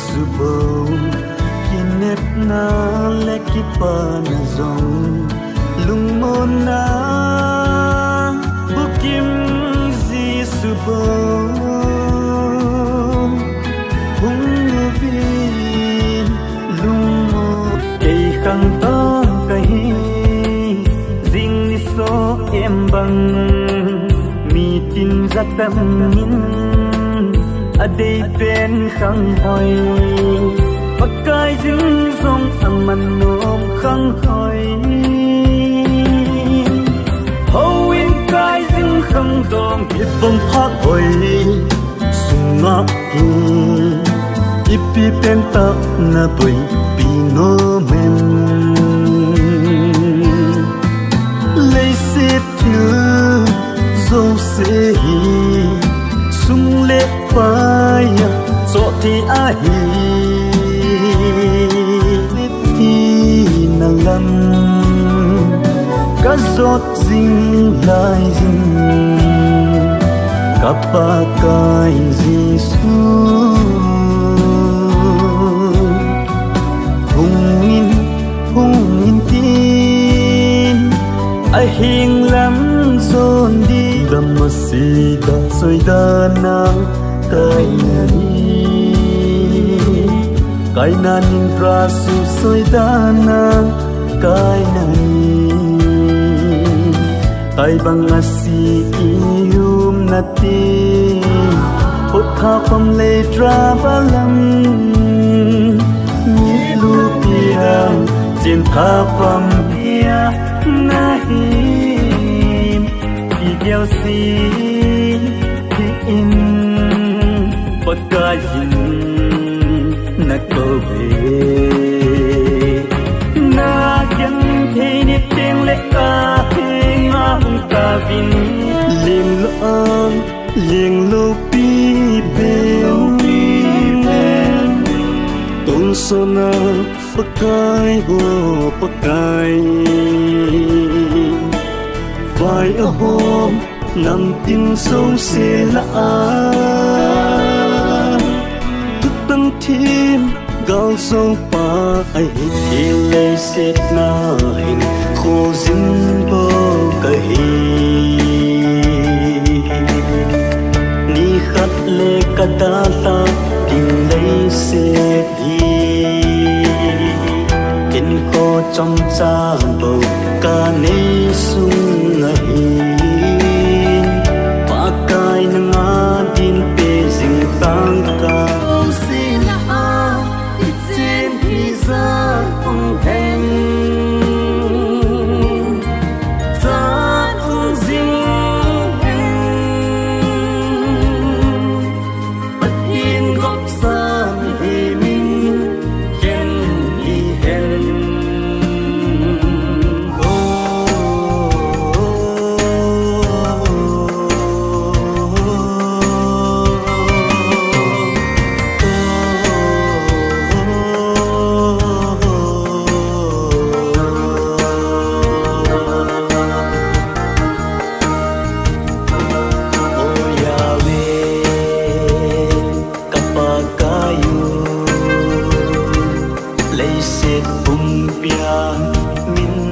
su bầu kinep na leki pa na zong lung mon na bukim zi su bầu hung vin lung mo cây khang ta cây ding ni so em bang mi tin ra tâm min a đây bên khang hoi bắc cai dinh dòng sang man nôm khang hoi hầu in cai dinh khang dòng hiệp bông phát hoi sung ngã ipi pen ta na bui pino men lấy xếp thứ dâu se hi sung lệ phai cho thì ai thì na lắm cá giọt dinh lại dinh capa cai Giêsu hung in tin ai hiền lắm zon đi damasida soi danang kai na nin prasu soi danang kai na tay bang asi ium nati hot kha pham le tra balam ni lu piang chin kha pham pia nahi kiêu si in pagkain na kobe na yang thế ni tiếng lệ ca ngang ta vin liềng lo pi bên tôn sona pagkai go pagkai vai ở hôm nằm tin sâu xe lạ thức tăng thêm gạo sâu pa ai thì lấy xét na hình khô dính bơ cây ni khát lê cả ta ta tìm lấy xét đi in khó trong cha bầu ca nê sung ngày pakai nanga din pe jing tang ka si la a itin hiza ong hen zan ong jing pat hin gop sa mi min ken hi hen lấy xét bung bia min